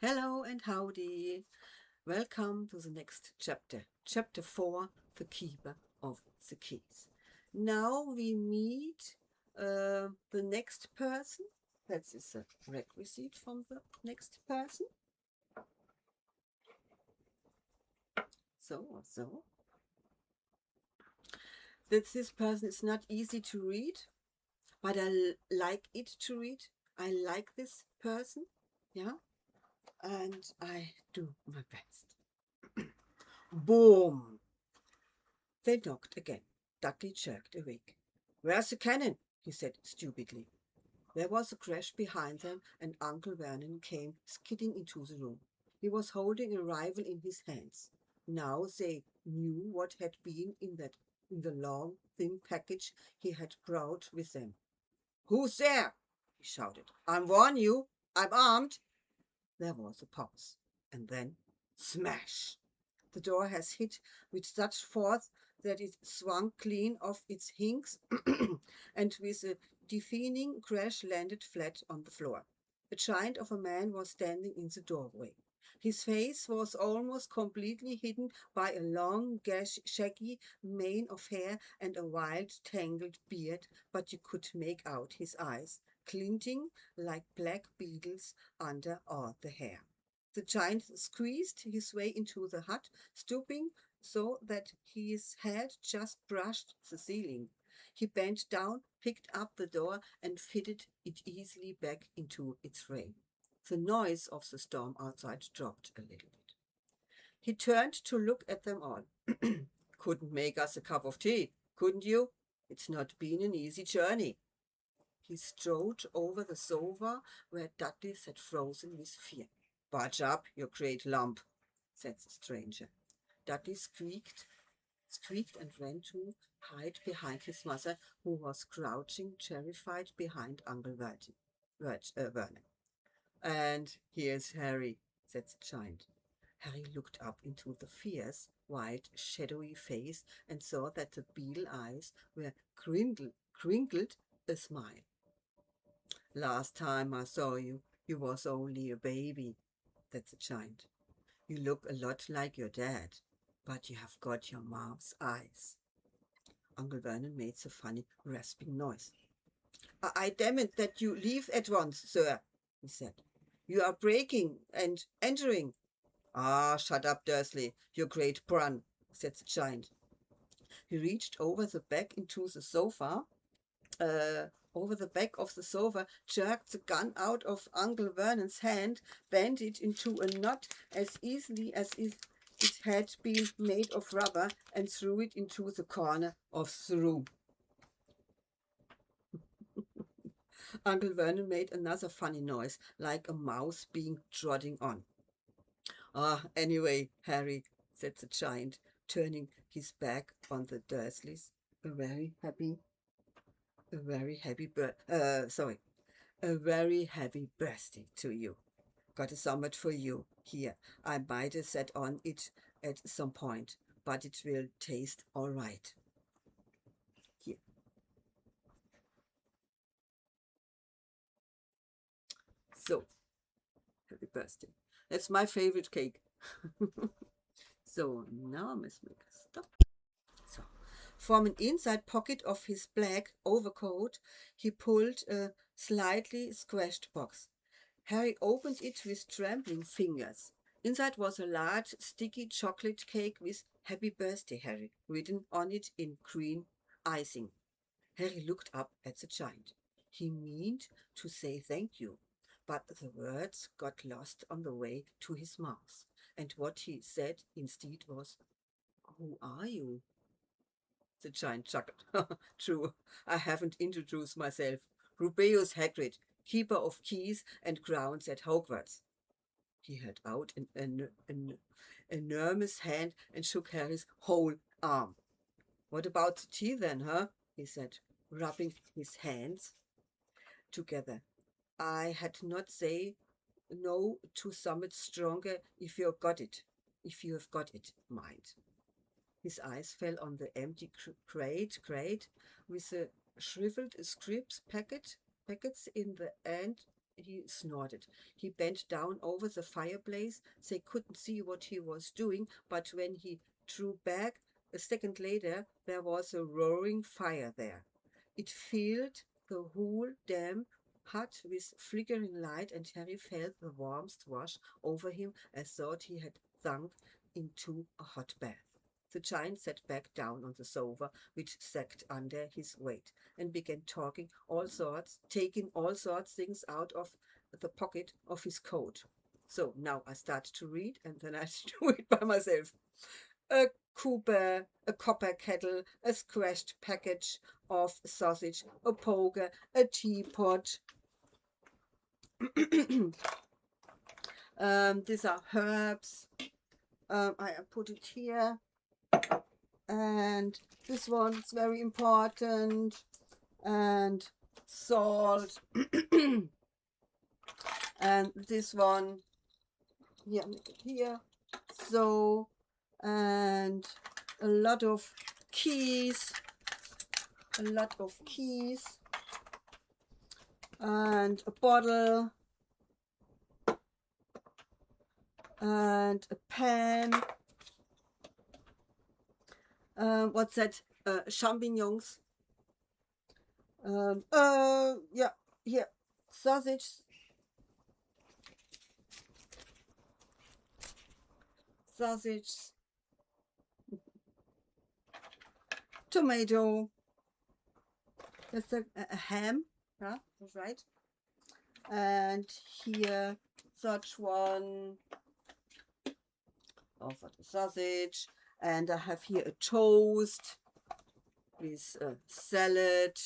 Hello and howdy. Welcome to the next chapter. Chapter 4, The Keeper of the Keys. Now we meet the next person. That is a requisite from the next person. So. This person is not easy to read, but I like it to read. I like this person. Yeah. And I do my best. Boom! They knocked again. Dudley jerked awake. "Where's the cannon?" he said stupidly. There was a crash behind them, and Uncle Vernon came skidding into the room. He was holding a rifle in his hands. Now they knew what had been in the long, thin package he had brought with them. "Who's there?" he shouted. "I warn you, I'm armed." There was a pause, and then smash! The door has hit with such force that it swung clean off its hinges and with a deafening crash landed flat on the floor. A giant of a man was standing in the doorway. His face was almost completely hidden by a long, shaggy mane of hair and a wild, tangled beard, but you could make out his eyes, glinting like black beetles under all the hair. The giant squeezed his way into the hut, stooping so that his head just brushed the ceiling. He bent down, picked up the door, and fitted it easily back into its frame. The noise of the storm outside dropped a little bit. He turned to look at them all. "Couldn't make us a cup of tea, couldn't you? It's not been an easy journey." He strode over the sofa where Dudley sat frozen with fear. "Budge up, you great lump," said the stranger. Dudley squeaked and ran to hide behind his mother, who was crouching, terrified, behind Uncle Vernon. "And here's Harry," said the giant. Harry looked up into the fierce, white, shadowy face and saw that the beetle eyes were crinkled a smile. "Last time I saw you, you was only a baby," said the giant. "You look a lot like your dad, but you have got your mom's eyes." Uncle Vernon made a funny, rasping noise. I demand that you leave at once, sir," he said. "You are breaking and entering." "Ah, shut up, Dursley, you great brun," said the giant. He reached over the back of the sofa, jerked the gun out of Uncle Vernon's hand, bent it into a knot as easily as if it had been made of rubber, and threw it into the corner of the room. Uncle Vernon made another funny noise, like a mouse being trodden on. "Ah, anyway, Harry," said the giant, turning his back on the Dursleys. A very happy birthday to you. Got a summit for you here. I might have sat on it at some point, but it will taste all right. Here. So, happy birthday. That's my favorite cake. So, now, Miss Mick, stop. So, from an inside pocket of his black overcoat, he pulled a slightly squashed box. Harry opened it with trembling fingers. Inside was a large, sticky chocolate cake with "Happy Birthday, Harry" written on it in green icing. Harry looked up at the giant. He meant to say thank you, but the words got lost on the way to his mouth, and what he said instead was, "Who are you?" The giant chuckled. "True, I haven't introduced myself. Rubeus Hagrid, keeper of keys and grounds at Hogwarts." He held out an enormous hand and shook Harry's whole arm. "What about the tea then, huh?" he said, rubbing his hands together. "I had not say no to summit stronger if you have got it, mind." His eyes fell on the empty crate with the shriveled scripts packets in he snorted. He bent down over the fireplace. They couldn't see what he was doing, but when he drew back a second later, there was a roaring fire there. It filled the whole damp hut with flickering light, and Harry felt the warmth wash over him as though he had sunk into a hot bath. The giant sat back down on the sofa, which sagged under his weight, and began taking all sorts things out of the pocket of his coat. So now I start to read, and then I do it by myself. A a copper kettle, a squashed package of sausage, a poker, a teapot. These are herbs. I put it here. And this one is very important. And salt. And this one, yeah, make it here. So, and a lot of keys. And a bottle. And a pen. What's that? Champignons. Yeah, here. Sausage. Tomato. That's a ham. Yeah, that's right. And here, such one. Oh, for the sausage. And I have here a toast with a salad.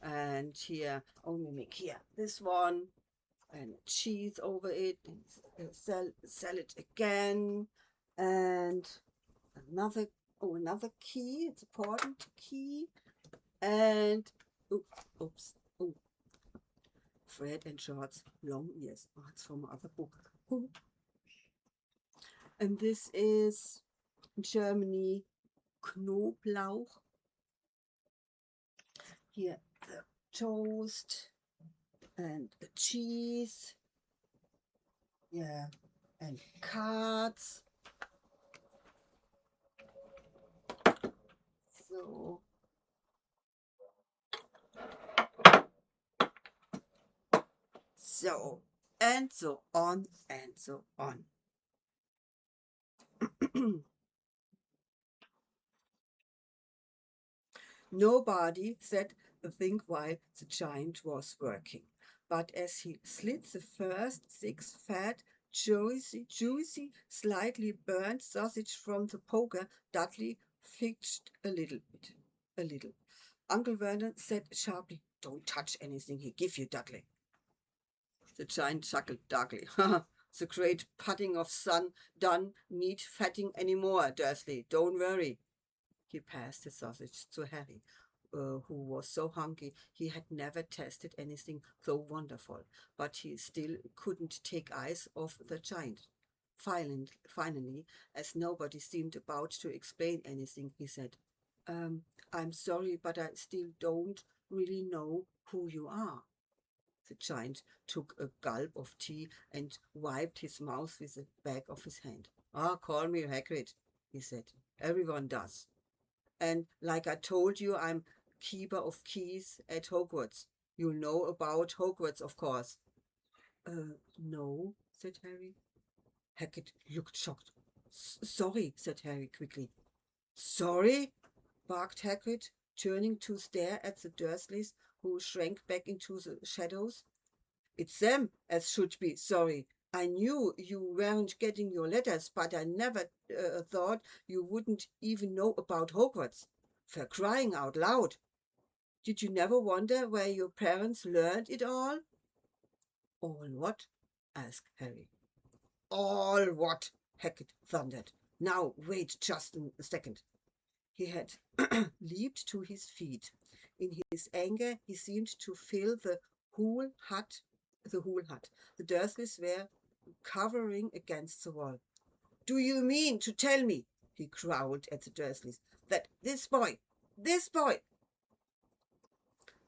And here, only make here this one. And cheese over it. And salad again. And another key. It's important key. And, oops. Oh. Fred and George's long ears. Oh, it's from another book. Oh. And this is in Germany Knoblauch. Here the toast and the cheese. Yeah, and cards. So, and so on and so on. Nobody said a thing while the giant was working, but as he slit the first 6 fat, juicy, slightly burnt sausage from the poker, Dudley flinched a little. Uncle Vernon said sharply, "Don't touch anything he give you, Dudley." The giant chuckled darkly. The great pudding of sun done need fatting any more, Dursley. Don't worry. He passed the sausage to Harry, who was so hungry he had never tasted anything so wonderful, but he still couldn't take eyes off the giant. Finally, as nobody seemed about to explain anything, he said, "I'm sorry, but I still don't really know who you are." The giant took a gulp of tea and wiped his mouth with the back of his hand. "Call me Hagrid," he said. "Everyone does. And like I told you, I'm keeper of keys at Hogwarts. You know about Hogwarts, of course." No," said Harry. Hagrid looked shocked. "Sorry," said Harry quickly. "Sorry?" barked Hagrid, turning to stare at the Dursleys, who shrank back into the shadows. "It's them as should be sorry. I knew you weren't getting your letters, but I never thought you wouldn't even know about Hogwarts. For crying out loud. Did you never wonder where your parents learned it all?" "All what?" asked Harry. "All what?" Hagrid thundered. "Now wait just a second." He had leaped to his feet. In his anger, he seemed to fill the whole hut. The Dursleys were covering against the wall. "Do you mean to tell me," he growled at the Dursleys, "that this boy—"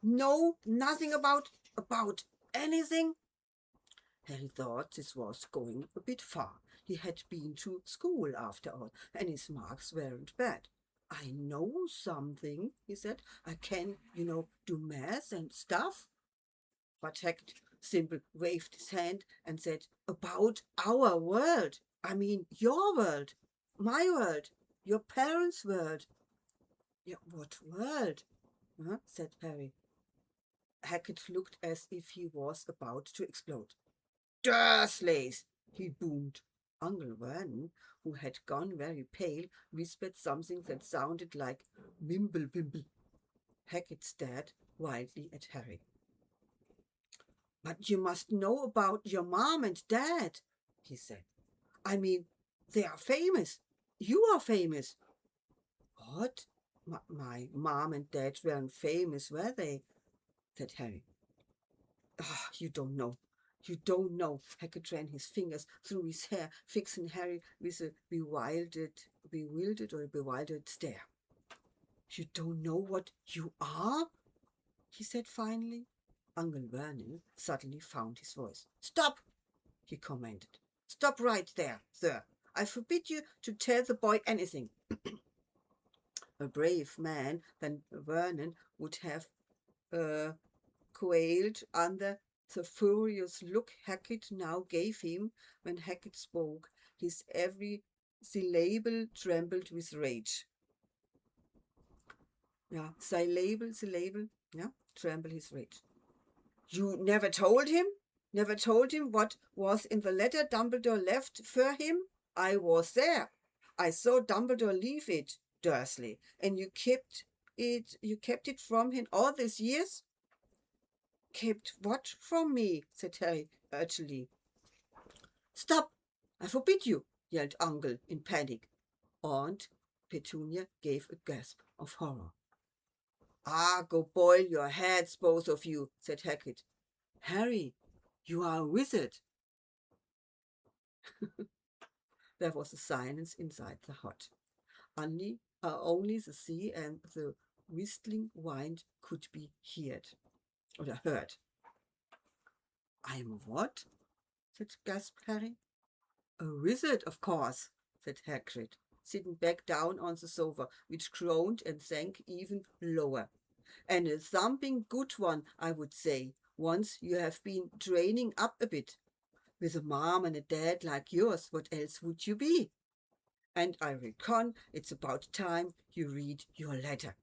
"No, nothing about anything? Harry thought this was going a bit far. He had been to school after all, and his marks weren't bad. I know something, he said. I can, do math and stuff. But Hackett simply waved his hand and said, about our world. I mean, your world, my world, your parents' world. Yeah, what world? Huh? Said Harry. Hackett looked as if he was about to explode. Dursleys! He boomed. Uncle Vernon, who had gone very pale, whispered something that sounded like wimble wimble. Hackett stared wildly at Harry. But you must know about your mom and dad, he said. I mean, they are famous. You are famous. What? My mom and dad weren't famous, were they? Said Harry. Ah, you don't know. You don't know. Hackett ran his fingers through his hair, fixing Harry with a bewildered stare. You don't know what you are? He said finally. Uncle Vernon suddenly found his voice. Stop! He commanded. Stop right there, sir. I forbid you to tell the boy anything. A brave man than Vernon would have quailed under the furious look Hackett now gave him when Hackett spoke. His every syllable trembled with rage. Yeah, syllable, yeah, tremble his rage. You never told him? Never told him what was in the letter Dumbledore left for him? I was there. I saw Dumbledore leave it, Dursley, and you kept it from him all these years? Kept what from me? Said Harry urgently. Stop! I forbid you, yelled Uncle in panic. Aunt Petunia gave a gasp of horror. Ah, go boil your heads, both of you, said Hackett. Harry, you are a wizard. There was a silence inside the hut. Only the sea and the whistling wind could be heard. I am what? gasped Harry. A wizard, of course, said Hagrid, sitting back down on the sofa, which groaned and sank even lower. And a thumping good one, I would say, once you have been training up a bit. With a mom and a dad like yours, what else would you be? And I reckon it's about time you read your letter.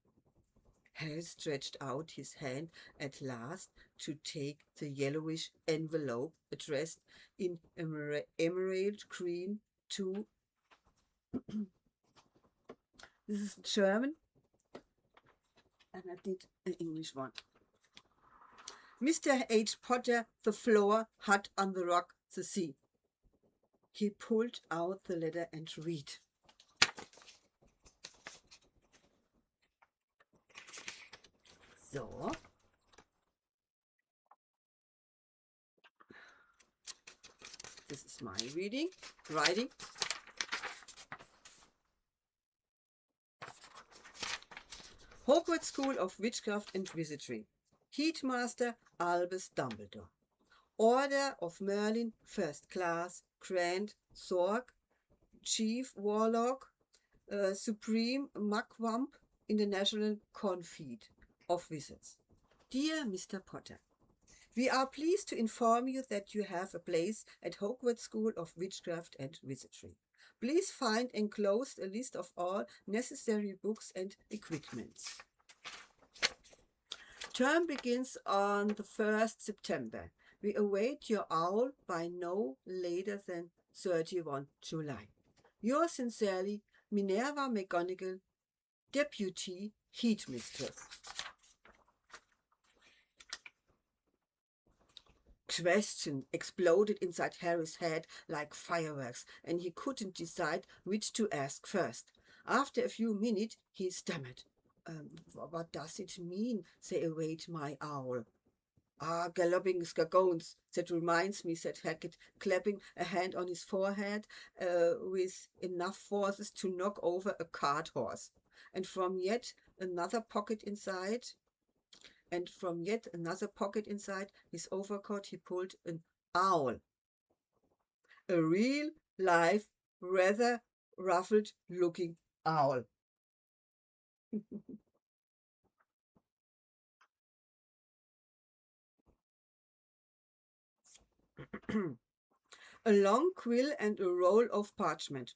Harry stretched out his hand at last to take the yellowish envelope addressed in emerald green to this is German, and I did an English one. Mr. H. Potter, the floor, hut on the rock, the sea. He pulled out the letter and read. So. This is my writing. Hogwarts School of Witchcraft and Wizardry. Headmaster Albus Dumbledore. Order of Merlin, First Class, Grand Sorg, Chief Warlock, Supreme Mugwump in the National Confede of Wizards. Dear Mr. Potter, we are pleased to inform you that you have a place at Hogwarts School of Witchcraft and Wizardry. Please find enclosed a list of all necessary books and equipments. Term begins on the 1st September. We await your owl by no later than 31 July. Yours sincerely, Minerva McGonagall, Deputy Headmistress. Question exploded inside Harry's head like fireworks, and he couldn't decide which to ask first. After a few minutes, he stammered. What does it mean, they await my owl? Ah, galloping scagones, that reminds me, said Hackett, clapping a hand on his forehead with enough forces to knock over a cart horse. And from yet another pocket inside, and from yet another pocket inside his overcoat he pulled an owl, a real, live, rather ruffled-looking owl. A long quill and a roll of parchment.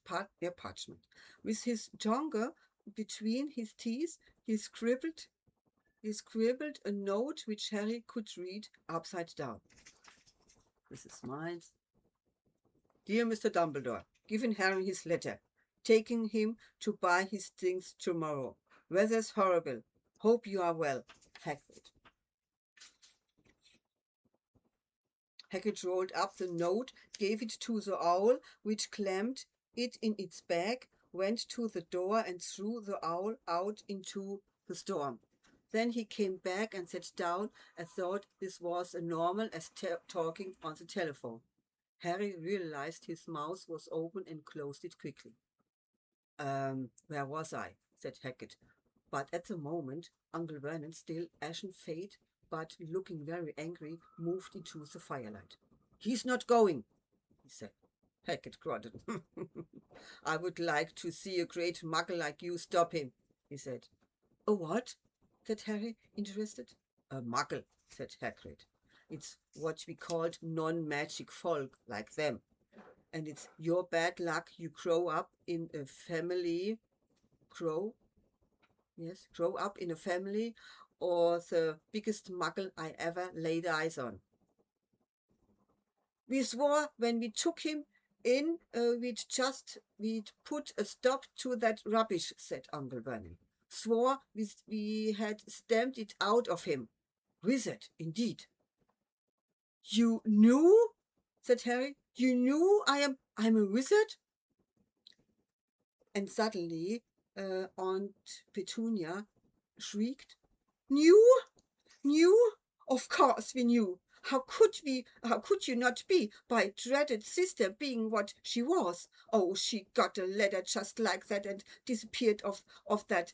With his tongue between his teeth, he scribbled a note which Harry could read upside down. This is mine. Dear Mr. Dumbledore, giving Harry his letter, taking him to buy his things tomorrow. Weather's horrible. Hope you are well. Hagrid. Hagrid rolled up the note, gave it to the owl, which clammed it in its bag, went to the door and threw the owl out into the storm. Then he came back and sat down and thought this was as normal as talking on the telephone. Harry realized his mouth was open and closed it quickly. Where was I? Said Hagrid. But at the moment, Uncle Vernon, still ashen-faced but looking very angry, moved into the firelight. He's not going, he said. Hagrid grunted. I would like to see a great muggle like you stop him, he said. A what? Said Harry, interested. A muggle, said Hagrid. It's what we called non-magic folk like them. And it's your bad luck you grow up in a family, grow up in a family or the biggest muggle I ever laid eyes on. We swore when we took him in, we'd put a stop to that rubbish, said Uncle Vernon. Swore we had stamped it out of him. Wizard, indeed. You knew? Said Harry. You knew I'm a wizard? And suddenly Aunt Petunia shrieked. Knew? Knew? Of course we knew. How could you not be, by dreaded sister being what she was? Oh, she got a letter just like that and disappeared off that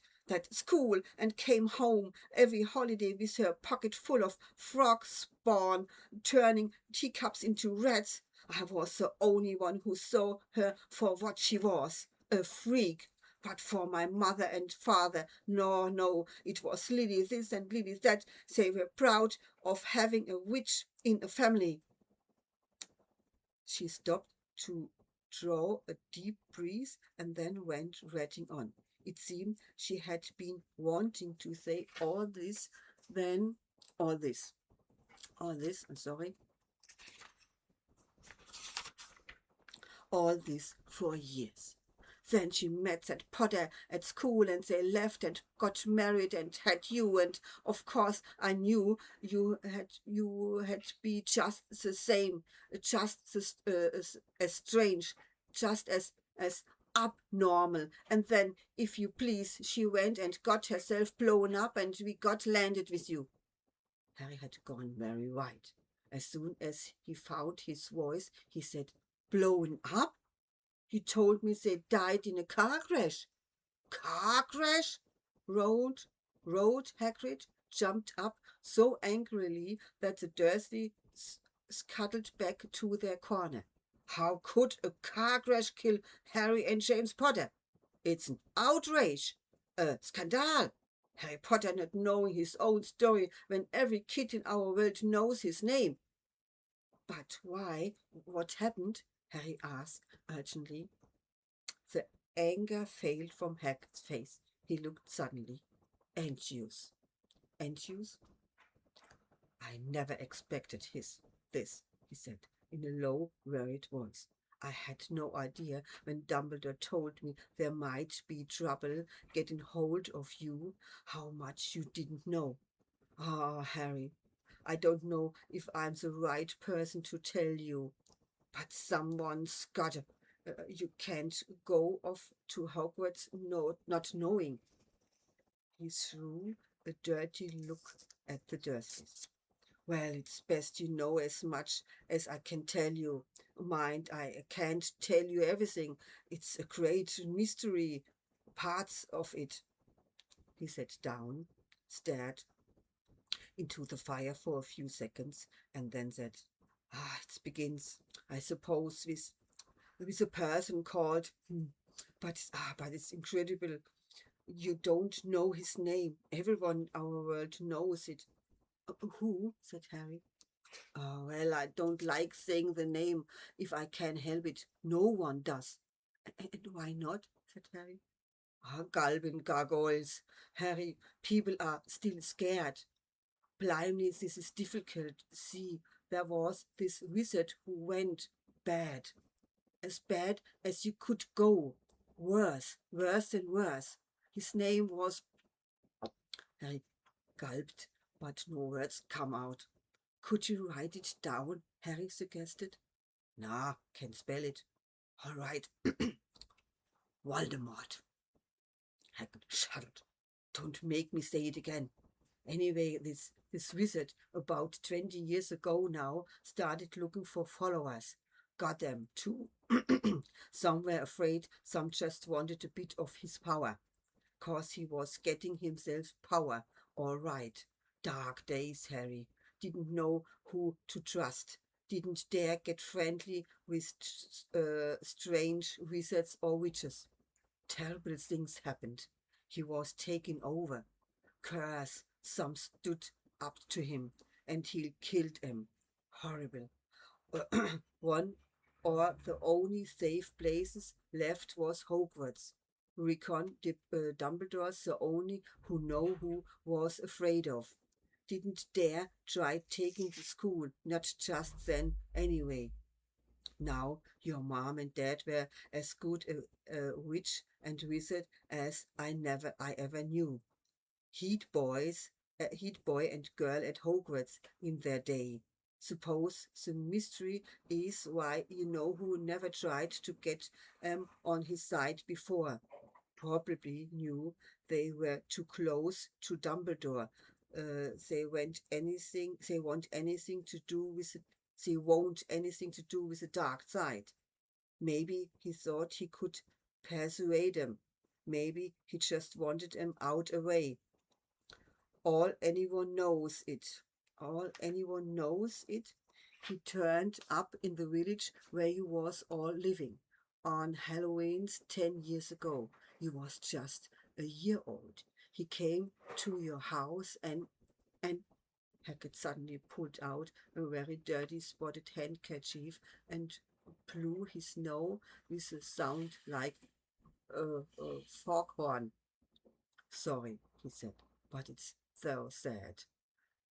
school and came home every holiday with her pocket full of frog spawn, turning teacups into rats. I was the only one who saw her for what she was, a freak. But for my mother and father, no, it was Lily this and Lily that. They were proud of having a witch in a family. She stopped to draw a deep breath and then went ratting on. It seemed she had been wanting to say all this for years. Then she met that Potter at school and they left and got married and had you, and of course I knew you had be just the same, just as strange, just as abnormal. And then, if you please, she went and got herself blown up and we got landed with you. Harry had gone very white. As soon as he found his voice, he said, Blown up? You told me they died in a car crash. Car crash? Roared Hagrid, jumped up so angrily that the Dursley scuttled back to their corner. How could a car crash kill Harry and James Potter? It's an outrage, a scandal. Harry Potter not knowing his own story when every kid in our world knows his name. But why? What happened? Harry asked urgently. The anger failed from Hagrid's face. He looked suddenly anxious. Anxious? I never expected this, he said in a low, worried voice. I had no idea when Dumbledore told me there might be trouble getting hold of you, how much you didn't know. Ah, Harry, I don't know if I'm the right person to tell you, but someone's got to. You can't go off to Hogwarts not knowing. He threw a dirty look at the Dursleys. Well, it's best you know as much as I can tell you. Mind, I can't tell you everything. It's a great mystery, parts of it. He sat down, stared into the fire for a few seconds and then said, "Ah, it begins, I suppose, with a person called, but it's incredible. You don't know his name. Everyone in our world knows it." Who?" said Harry. "Oh, well, I don't like saying the name if I can help it. No one does." And why not?" said Harry. "Ah, Galvin gargoyles, Harry. People are still scared. Blimey, this is difficult. See, there was this wizard who went bad as you could go. Worse and worse. His name was—" Harry gulped, but no words come out. "Could you write it down?" Harry suggested. "Nah, can spell it." "All right." "Voldemort." Hagrid shuddered. "Don't make me say it again. Anyway, this wizard, about 20 years ago now, started looking for followers. Got them, too. Some were afraid, some just wanted a bit of his power. 'Cause he was getting himself power, all right. Dark days, Harry. Didn't know who to trust. Didn't dare get friendly with strange wizards or witches. Terrible things happened. He was taken over. Curse, some stood up to him, and he killed them. Horrible. One or the only safe places left was Hogwarts. Recon Dumbledore's the only who know who was afraid of. Didn't dare try taking the school, not just then anyway. Now your mom and dad were as good a witch and wizard as I ever knew. Heat boys, heat boy and girl at Hogwarts in their day. Suppose the mystery is why you know who never tried to get on his side before. Probably knew they were too close to Dumbledore. They want anything to do with it. They won't anything to do with the dark side. Maybe he thought he could persuade them. Maybe he just wanted them out away. All anyone knows it. All anyone knows it. He turned up in the village where you was all living. On Halloween's 10 years ago. You was just a year old. He came to your house and Hackett suddenly pulled out a very dirty spotted handkerchief and blew his nose with a sound like a foghorn. "Sorry," he said, "but it's so sad.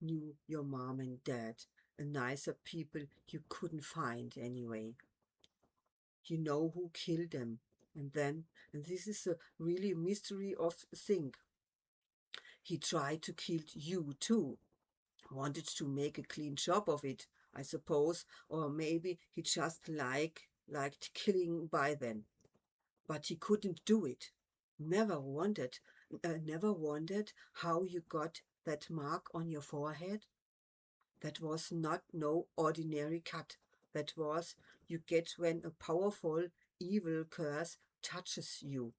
Knew your mom and dad, and nicer people you couldn't find anyway. You know who killed them. And then, and this is a really mystery of thing, he tried to kill you too. Wanted to make a clean job of it, I suppose, or maybe he just liked killing by then. But he couldn't do it. Never wondered how you got that mark on your forehead. That was not no ordinary cut. That was you get when a powerful evil curse touches you.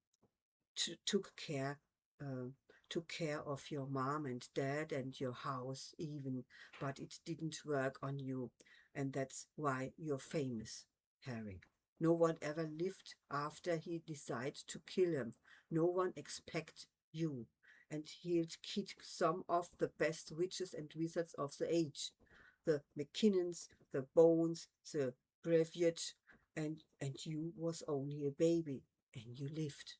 T- took care, uh, took care of your mom and dad and your house even, but it didn't work on you, and that's why you're famous, Harry. No one ever lived after he decided to kill him. No one expect you, and he'd kid some of the best witches and wizards of the age, the McKinnons, the Bones, the Breviert, and you was only a baby, and you lived.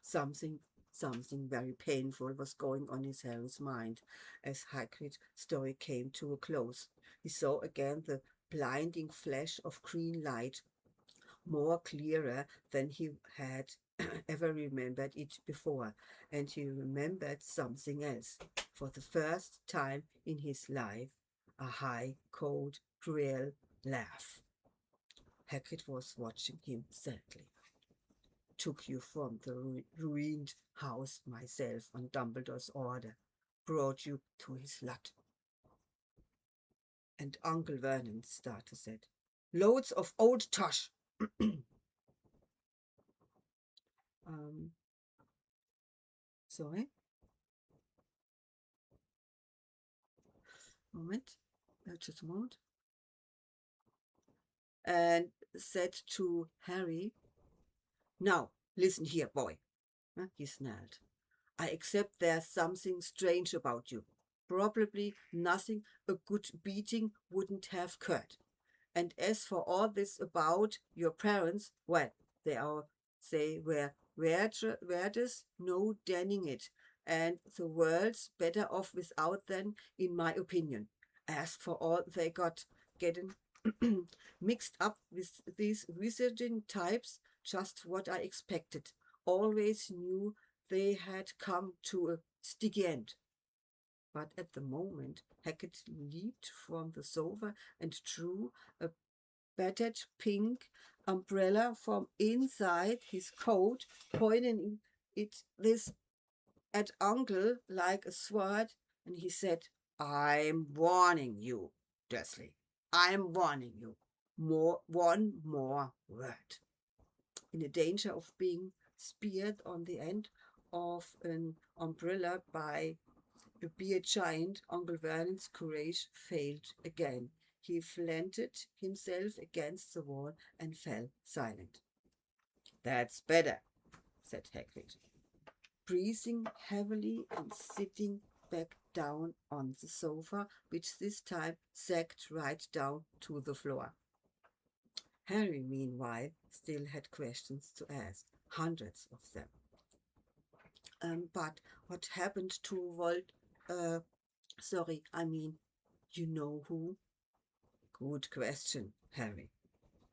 Something, something very painful was going on in Harry's mind as Hagrid's story came to a close. He saw again the blinding flash of green light, more clearer than he had ever remembered it before, and he remembered something else. For the first time in his life, a high, cold, cruel laugh. Hagrid was watching him sadly. "Took you from the ruined house myself on Dumbledore's order, brought you to his hut." And Uncle Vernon starter said, "Loads of old tosh." um, Sorry? Moment, just a moment, and said to Harry, "Now, listen here, boy." He snarled. "I accept there's something strange about you. Probably nothing a good beating wouldn't have cured. And as for all this about your parents, well, they were no denying it, and the world's better off without them, in my opinion. As for all they got getting mixed up with these wizarding types, just what I expected. Always knew they had come to a sticky end." But at the moment, Hackett leaped from the sofa and drew a battered pink umbrella from inside his coat, pointing it this at Uncle like a sword, and he said, "I'm warning you, Dursley. I'm warning you. One more word. In the danger of being speared on the end of an umbrella by a beard giant, Uncle Vernon's courage failed again. He planted himself against the wall and fell silent. "That's better," said Hagrid, breathing heavily and sitting back down on the sofa, which this time sagged right down to the floor. Harry, meanwhile, still had questions to ask, hundreds of them. But what happened to sorry, I mean, you know who? Good question, Harry.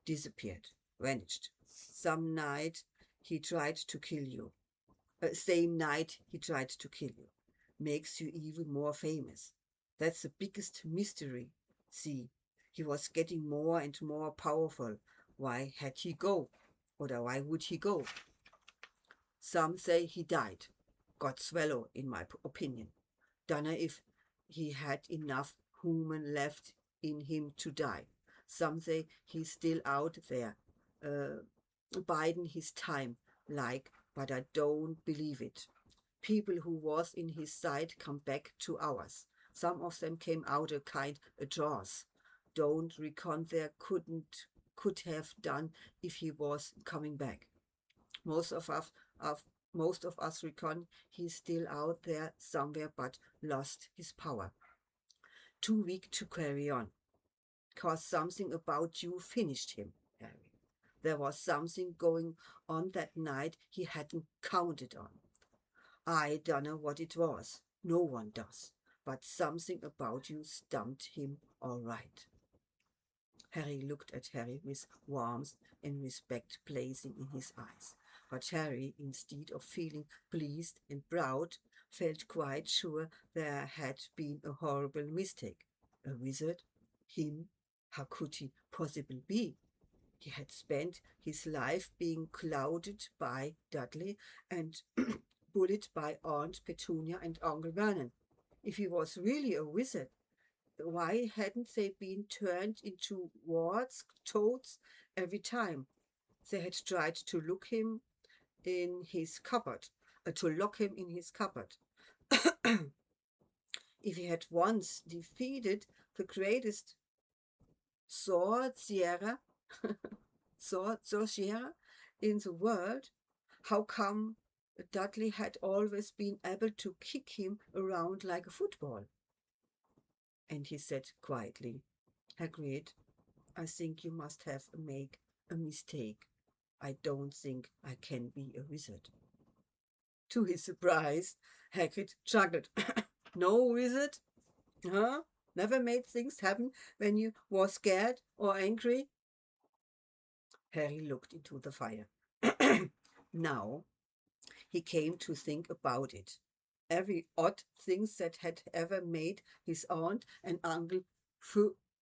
Disappeared, vanished. Some night he tried to kill you. Same night he tried to kill you. Makes you even more famous. That's the biggest mystery. See, he was getting more and more powerful. Why had he go? Or why would he go? Some say he died. Got swallowed, in my opinion. Dunno if he had enough human left in him to die. Some say he's still out there, biding his time, like, but I don't believe it. People who was in his side come back to ours. Some of them came out a kind of draws. Don't reckon there could have done if he was coming back. Most of us reckon he's still out there somewhere but lost his power. Too weak to carry on. 'Cause something about you finished him, Harry. There was something going on that night he hadn't counted on. I don't know what it was. No one does. But something about you stumped him all right. Harry looked at Harry with warmth and respect blazing in his eyes. But Harry, instead of feeling pleased and proud, felt quite sure there had been a horrible mistake. A wizard? Him? How could he possibly be? He had spent his life being clouded by Dudley and bullied by Aunt Petunia and Uncle Vernon. If he was really a wizard, why hadn't they been turned into warts, toads, every time they had tried to lock him in his cupboard? If he had once defeated the greatest sorcerer, sorcerer in the world, how come Dudley had always been able to kick him around like a football? And he said quietly, "Hagrid, I think you must have made a mistake. I don't think I can be a wizard." To his surprise, Hagrid chuckled. "No wizard? Huh? Never made things happen when you was scared or angry?" Harry looked into the fire. Now he came to think about it. Every odd thing that had ever made his aunt and uncle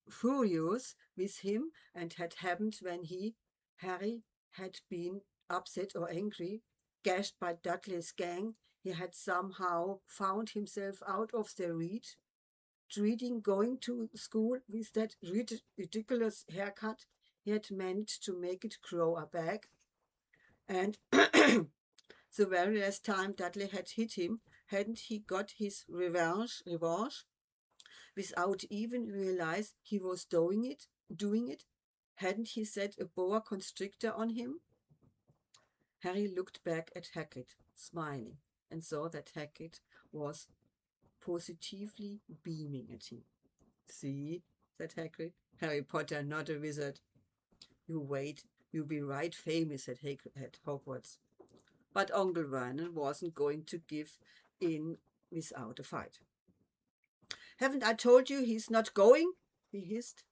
furious with him and had happened when Harry, had been upset or angry, gashed by Dudley's gang. He had somehow found himself out of their reach, dreading going to school with that ridiculous haircut. He had managed to make it grow back, and the very last time Dudley had hit him, hadn't he got his revenge without even realize he was doing it. Hadn't he set a boa constrictor on him? Harry looked back at Hackett, smiling, and saw that Hackett was positively beaming at him. See, said Hagrid. Harry Potter, not a wizard. You wait, you'll be right famous at Hogwarts. But Uncle Vernon wasn't going to give in without a fight. Haven't I told you he's not going? He hissed.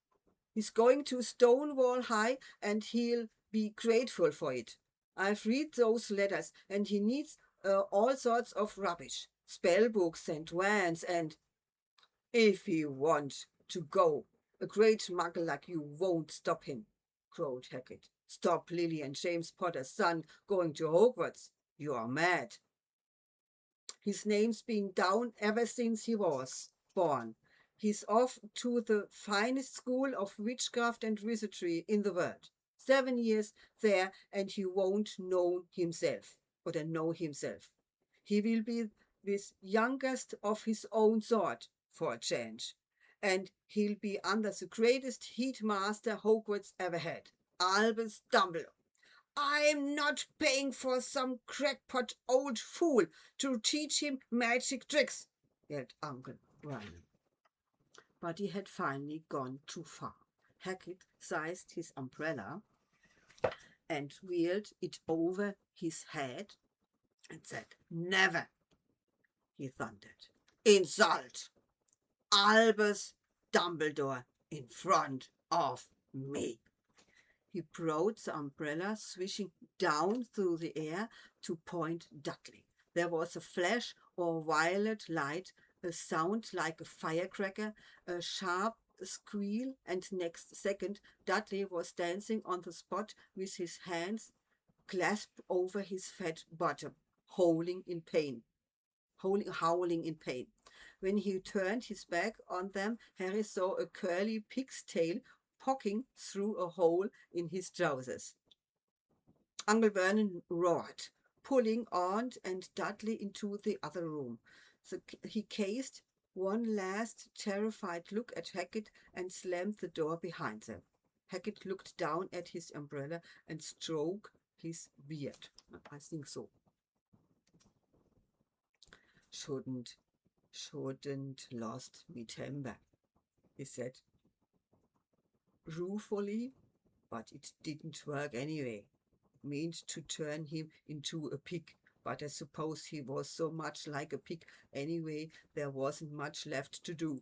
He's going to Stonewall High and he'll be grateful for it. I've read those letters and he needs all sorts of rubbish. Spell books and wands and... If he wants to go, a great muggle like you won't stop him, crowed Hackett. Stop Lily and James Potter's son going to Hogwarts. You are mad. His name's been down ever since he was born. He's off to the finest school of witchcraft and wizardry in the world. 7 years there, and he won't know himself. He will be with youngest of his own sort, for a change. And he'll be under the greatest headmaster Hogwarts ever had, Albus Dumbledore. I'm not paying for some crackpot old fool to teach him magic tricks, yelled Uncle Vernon. But he had finally gone too far. Hackett seized his umbrella and wheeled it over his head and said, Never, he thundered. Insult! Albus Dumbledore in front of me. He brought the umbrella swishing down through the air to Point Dudley. There was a flash or violet light, a sound like a firecracker, a sharp squeal, and next second Dudley was dancing on the spot with his hands clasped over his fat bottom, howling in pain. When he turned his back on them, Harry saw a curly pig's tail poking through a hole in his trousers. Uncle Vernon roared, pulling Aunt and Dudley into the other room. He cast one last terrified look at Hackett and slammed the door behind them. Hackett looked down at his umbrella and stroked his beard. I think so. Shouldn't lost me temper, he said ruefully, but it didn't work anyway. Meant to turn him into a pig, but I suppose he was so much like a pig anyway, there wasn't much left to do.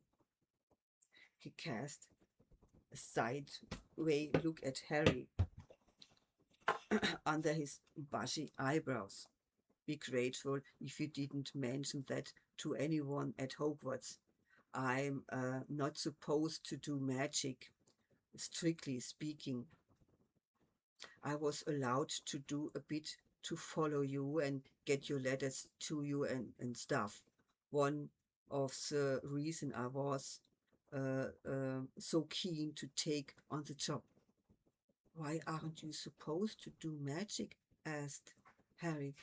He cast a sideway look at Harry under his bushy eyebrows. Be grateful if you didn't mention that to anyone at Hogwarts. I'm not supposed to do magic, strictly speaking. I was allowed to do a bit to follow you and get your letters to you and stuff. One of the reason I was so keen to take on the job. Why aren't you supposed to do magic? Asked Harry.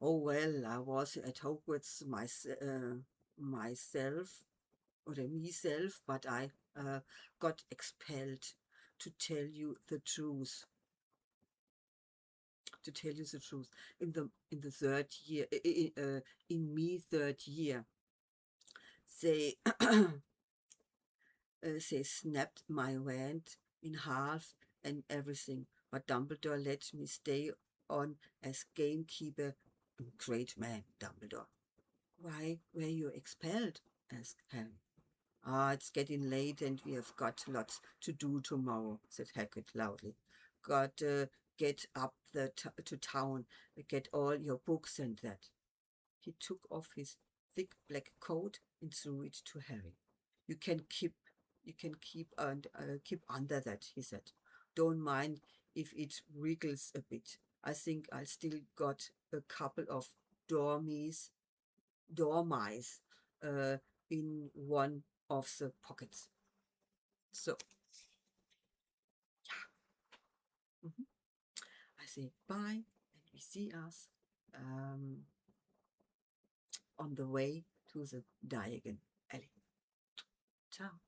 Oh, well, I was at Hogwarts myself, but I got expelled to tell you the truth. In the third year, in me third year, they they snapped my wand in half and everything, but Dumbledore let me stay on as gamekeeper. Great man, Dumbledore. Why were you expelled? Asked Harry. It's getting late and we have got lots to do tomorrow, said Hagrid loudly. Got get up to town, get all your books and that. He took off his thick black coat and threw it to Harry. You can keep under that, he said. Don't mind if it wriggles a bit. I think I'll still got a couple of dormice in one of the pockets. So, yeah. I say bye, and we see us on the way to the Diagon Alley. Ciao.